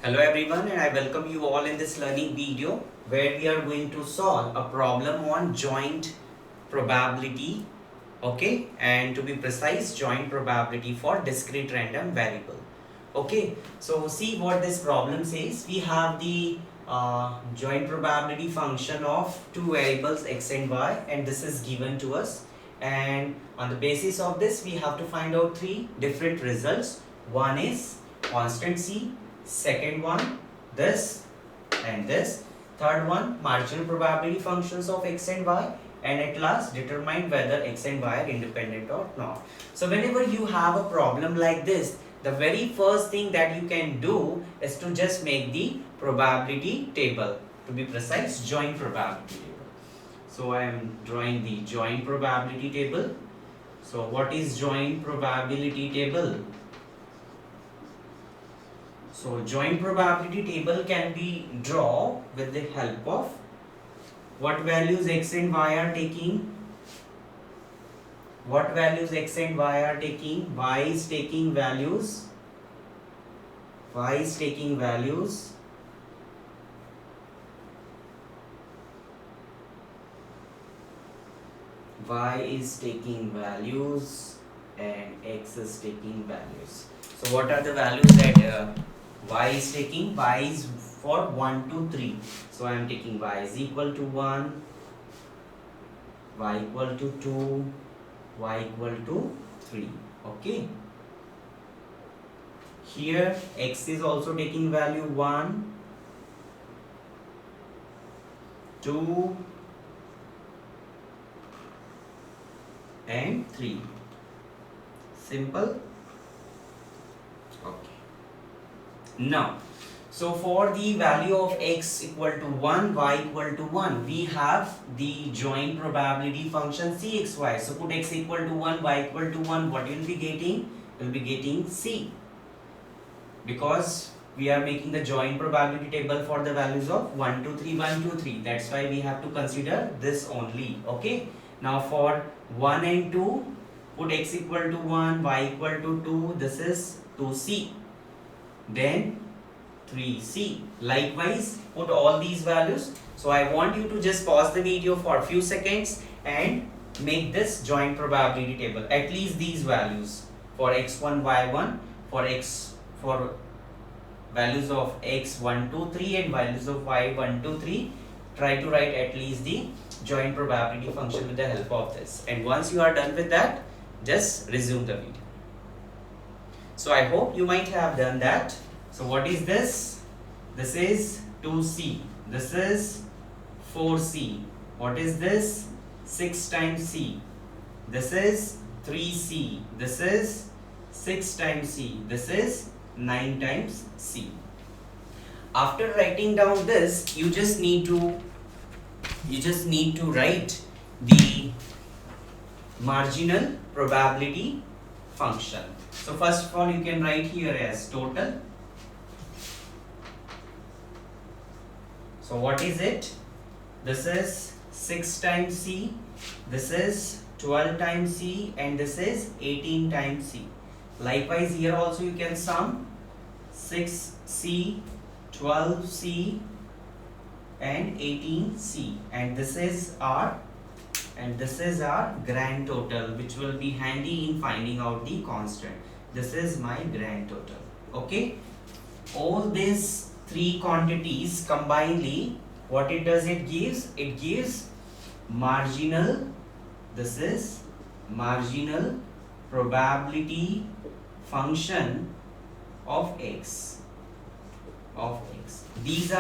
Hello everyone, and I welcome you all in this learning video where we are going to solve a problem on joint probability, okay, and to be precise, joint probability for discrete random variable. Okay, so see what this problem says. We have the joint probability function of two variables x and y, and this is given to us, and on the basis of this we have to find out three different results. One is constant c, second one this and this, third one marginal probability functions of x and y, and at last determine whether x and y are independent or not. So whenever you have a problem like this, the very first thing that you can do is to just make the probability table, to be precise, joint probability table. So I am drawing the joint probability table. So what is joint probability table? So joint probability table can be drawn with the help of what values x and y are taking. What values x and y are taking? Y is taking values. Y is taking values. Y is taking values and x is taking values. So what are the values that y is taking? Y is for 1 to 3. So I am taking y is equal to 1, y equal to 2, y equal to 3. Okay. Here x is also taking value 1, 2 and 3. Simple. Okay. Now, so for the value of x equal to 1, y equal to 1, we have the joint probability function cxy. So put x equal to 1, y equal to 1, what you will be getting? You will be getting c. Because we are making the joint probability table for the values of 1, 2, 3, 1, 2, 3. That's why we have to consider this only. Okay. Now for 1 and 2, put x equal to 1, y equal to 2. This is 2c. Then 3c. Likewise, put all these values. So I want you to just pause the video for a few seconds and make this joint probability table. At least these values for x1, y1, for values of x1, 2, 3 and values of y1, 2, 3. Try to write at least the joint probability function with the help of this. And once you are done with that, just resume the video. So I hope you might have done that. So what is this? This is 2c. This is 4c. What is this? 6 times c. This is 3c. This is 6 times c. This is 9 times c. After writing down this, you just need to write the marginal probability function. So first of all, you can write here as total. So what is it? This is 6 times c, this is 12 times c, and this is 18 times c. Likewise, here also you can sum 6c, 12c and 18c, and this is our grand total, which will be handy in finding out the constant. This is my grand total. Okay, all these three quantities combinedly, what it does, it gives marginal, this is marginal probability function of x. These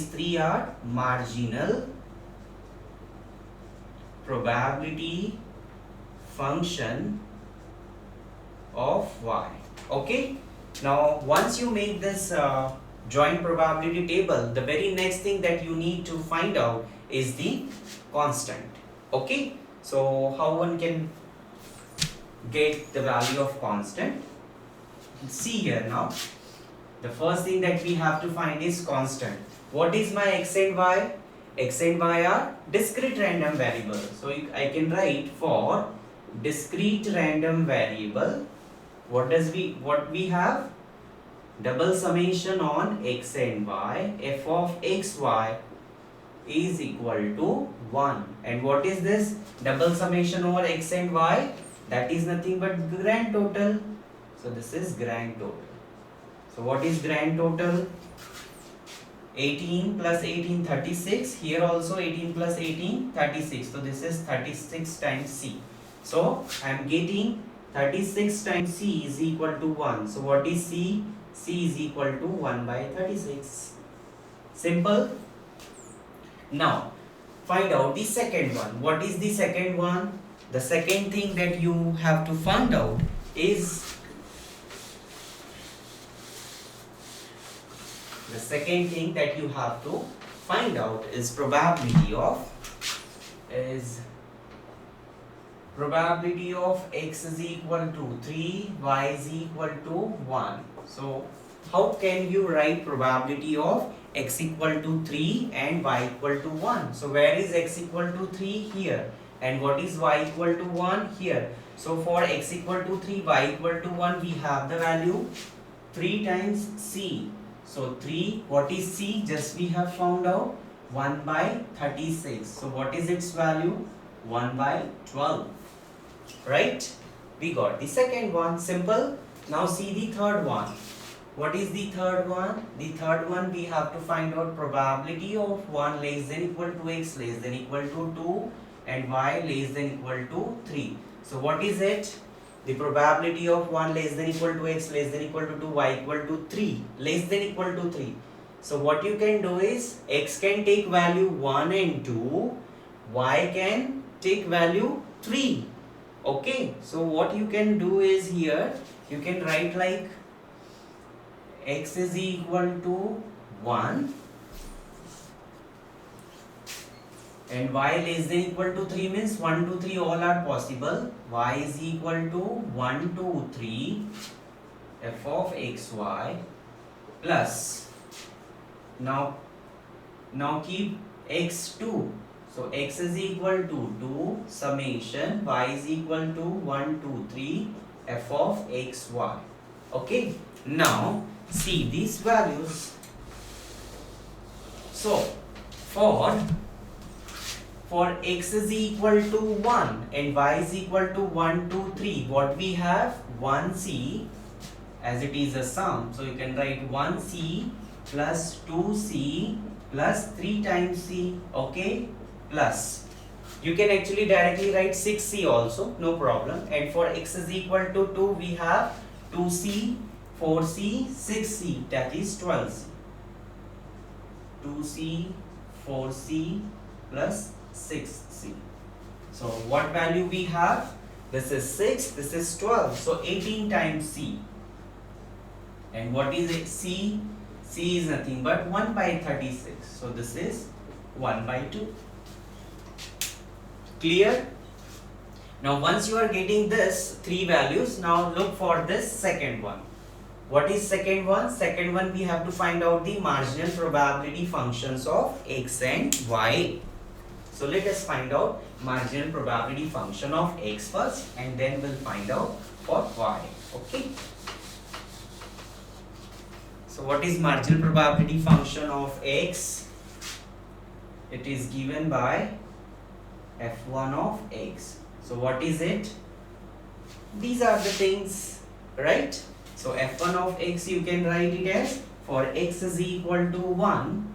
three are marginal probability function of y. Okay. Now once you make this joint probability table, the very next thing that you need to find out is the constant. Okay. So how one can get the value of constant? See here now. The first thing that we have to find is constant. What is my x and y? X and y are discrete random variable. So I can write for discrete random variable, what we have? Double summation on x and y. F of xy is equal to 1. And what is this? Double summation over x and y? That is nothing but grand total. So this is grand total. So what is grand total? 18 plus 18, 36. Here also 18 plus 18, 36. So this is 36 times c. So I am getting 36 times c is equal to 1. So what is c? C is equal to 1 by 36. Simple. Now find out the second one. What is the second one? The second thing that you have to find out is probability of x is equal to 3, y is equal to 1. So how can you write probability of x equal to 3 and y equal to 1? So where is x equal to 3? Here. And what is y equal to 1? Here. So for x equal to 3, y equal to 1, we have the value 3 times c. So 3, what is c? Just we have found out 1 by 36. So what is its value? 1 by 12. Right? We got the second one. Simple. Now see the third one. What is the third one? The third one we have to find out probability of 1 less than equal to x less than equal to 2 and y less than equal to 3. So what is it? The probability of 1 less than equal to x less than equal to 2, y equal to 3, less than equal to 3. So what you can do is x can take value 1 and 2, y can take value 3. Okay, so what you can do is here you can write like x is equal to 1 and y less than equal to 3 means 1, 2, 3 all are possible. Y is equal to 1, 2, 3 f of xy plus now keep x2. So x is equal to 2 summation y is equal to 1, 2, 3 f of xy. Okay, now see these values. So for x is equal to 1 and y is equal to 1, 2, 3, what we have? 1c, as it is a sum, so you can write 1c plus 2c plus 3 times c. Okay, plus you can actually directly write 6c also, no problem. And for x is equal to 2, we have 2c, 4c, 6c, that is 12c. 2c, 4c plus 6c. So what value we have? This is 6, this is 12. So 18 times c. And what is it? C? C is nothing but 1 by 36. So this is 1 by 2. Clear? Now once you are getting this 3 values, now look for this second one. What is second one? Second one we have to find out the marginal probability functions of x and y. So let us find out marginal probability function of x first and then we'll find out for y. Okay. So what is marginal probability function of x? It is given by f1 of x. So what is it? These are the things, right? So f1 of x you can write it as, for x is equal to 1,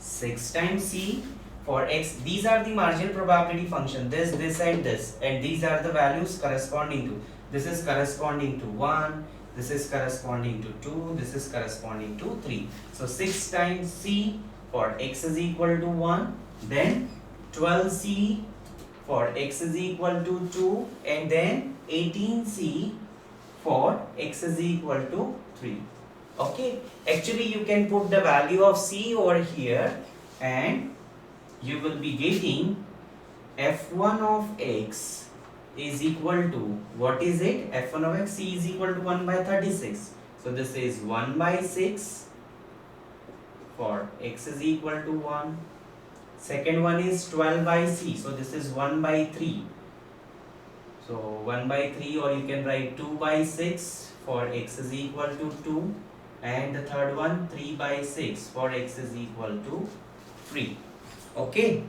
6 times c. For x, these are the marginal probability function, this and this, and these are the values corresponding to. This is corresponding to 1, this is corresponding to 2, this is corresponding to 3. So 6 times c for x is equal to 1, then 12c for x is equal to 2, and then 18c for x is equal to 3. Okay, actually you can put the value of c over here and you will be getting f1 of x is equal to, what is it? f1 of x, c is equal to 1 by 36. So this is 1 by 6 for x is equal to 1. Second one is 12 by c. So this is 1 by 3. So 1 by 3, or you can write 2 by 6 for x is equal to 2, and the third one 3 by 6 for x is equal to 3. Okay,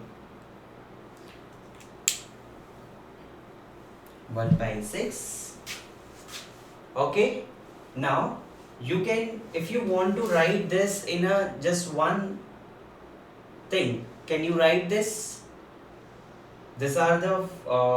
1 by 6. Okay, now you can, if you want to write this in a just one thing, can you write this? These are the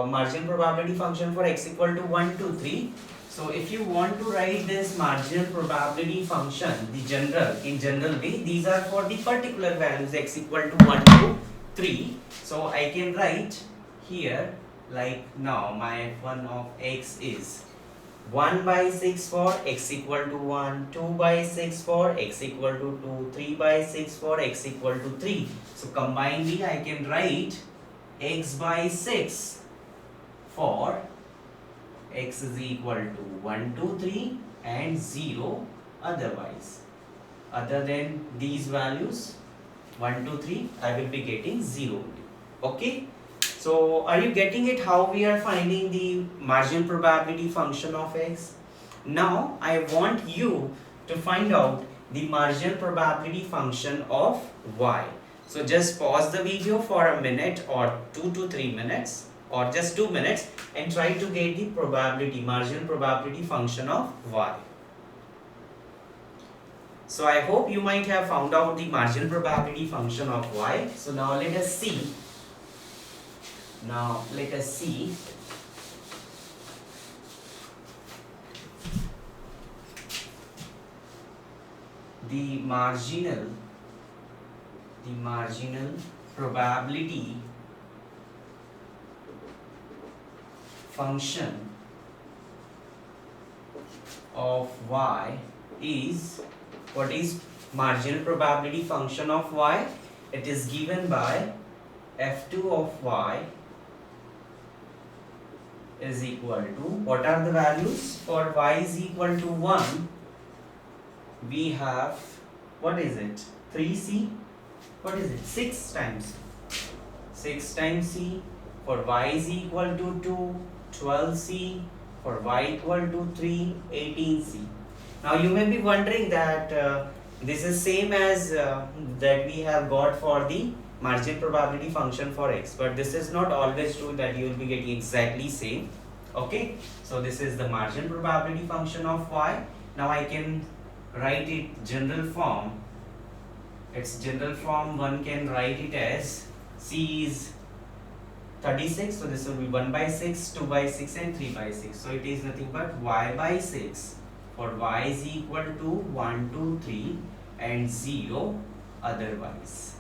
marginal probability function for x equal to 1, 2, 3. So if you want to write this marginal probability function, in general way, these are for the particular values x equal to 1, 2, 3. So I can write here, like now my f1 of x is 1 by 6 for x equal to 1, 2 by 6 for x equal to 2, 3 by 6 for x equal to 3. So combinedly I can write x by 6 for x is equal to 1, 2, 3 and 0 otherwise. Other than these values 1, 2, 3, I will be getting 0. Okay. So are you getting it how we are finding the marginal probability function of x? Now I want you to find out the marginal probability function of y. So just pause the video for a minute or 2 to 3 minutes or just 2 minutes and try to get the probability, marginal probability function of y. So I hope you might have found out the marginal probability function of y. So now let us see. The marginal probability function of y is, what is marginal probability function of y? It is given by f2 of y is equal to, what are the values? For y is equal to 1, we have, what is it? 3c, what is it? 6 times. 6 times c. For y is equal to 2, 12c. For y equal to 3, 18c. Now you may be wondering that this is same as that we have got for the marginal probability function for x, but this is not always true that you will be getting exactly same. Okay, so this is the marginal probability function of y. Now I can write it general form. Its general form, one can write it as c is 36, so this will be 1 by 6, 2 by 6 and 3 by 6. So it is nothing but y by 6 for y is equal to 1, 2, 3 and 0 otherwise.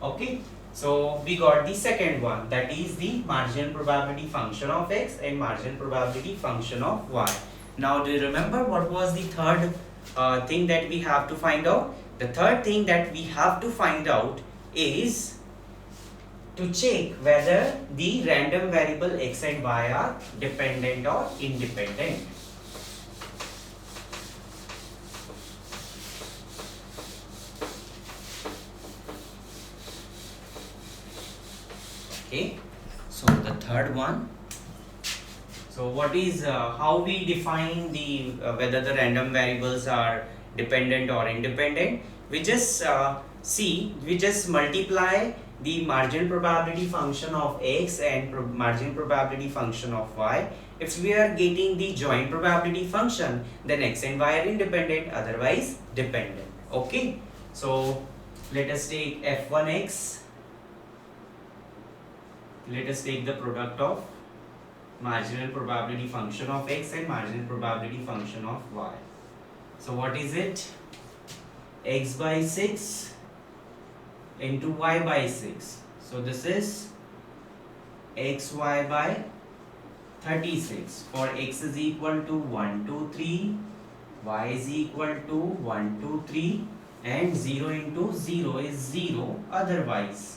Okay, so we got the second one, that is the marginal probability function of x and marginal probability function of y. Now do you remember what was the third thing that we have to find out? The third thing that we have to find out is to check whether the random variable x and y are dependent or independent. Okay, so the third one. So what is how we define the whether the random variables are dependent or independent? We just we just multiply the marginal probability function of x and marginal probability function of y. If we are getting the joint probability function, then x and y are independent, otherwise dependent. Okay, so let us take f1x. Let us take the product of marginal probability function of x and marginal probability function of y. So what is it? X by 6 into y by 6. So this is xy by 36. For x is equal to 1, 2, 3, y is equal to 1, 2, 3 and 0 into 0 is 0 otherwise.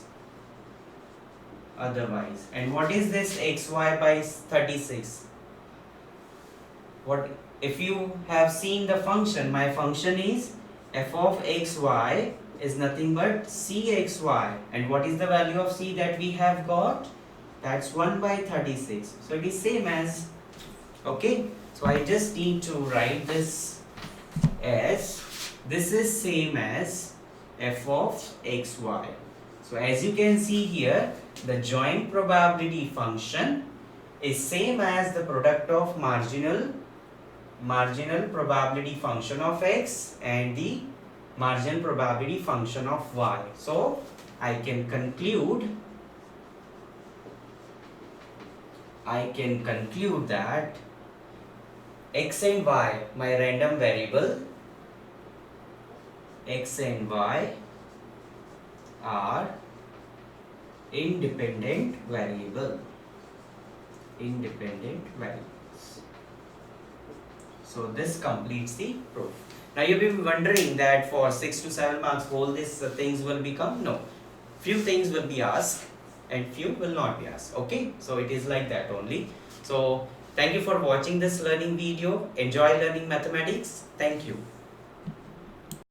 And what is this xy by 36? What if you have seen the function? My function is f of xy is nothing but cxy, and what is the value of c that we have got? That's 1 by 36. So it is same as Okay, so I just need to write this as, this is same as f of xy. So as you can see here, the joint probability function is same as the product of marginal probability function of x and the marginal probability function of y. So I can conclude that x and y, my random variable, x and y are independent variables. So this completes the proof. Now you will be wondering that for 6 to 7 marks all these things will become, no. Few things will be asked and few will not be asked. Okay, so it is like that only. So thank you for watching this learning video. Enjoy learning mathematics. Thank you.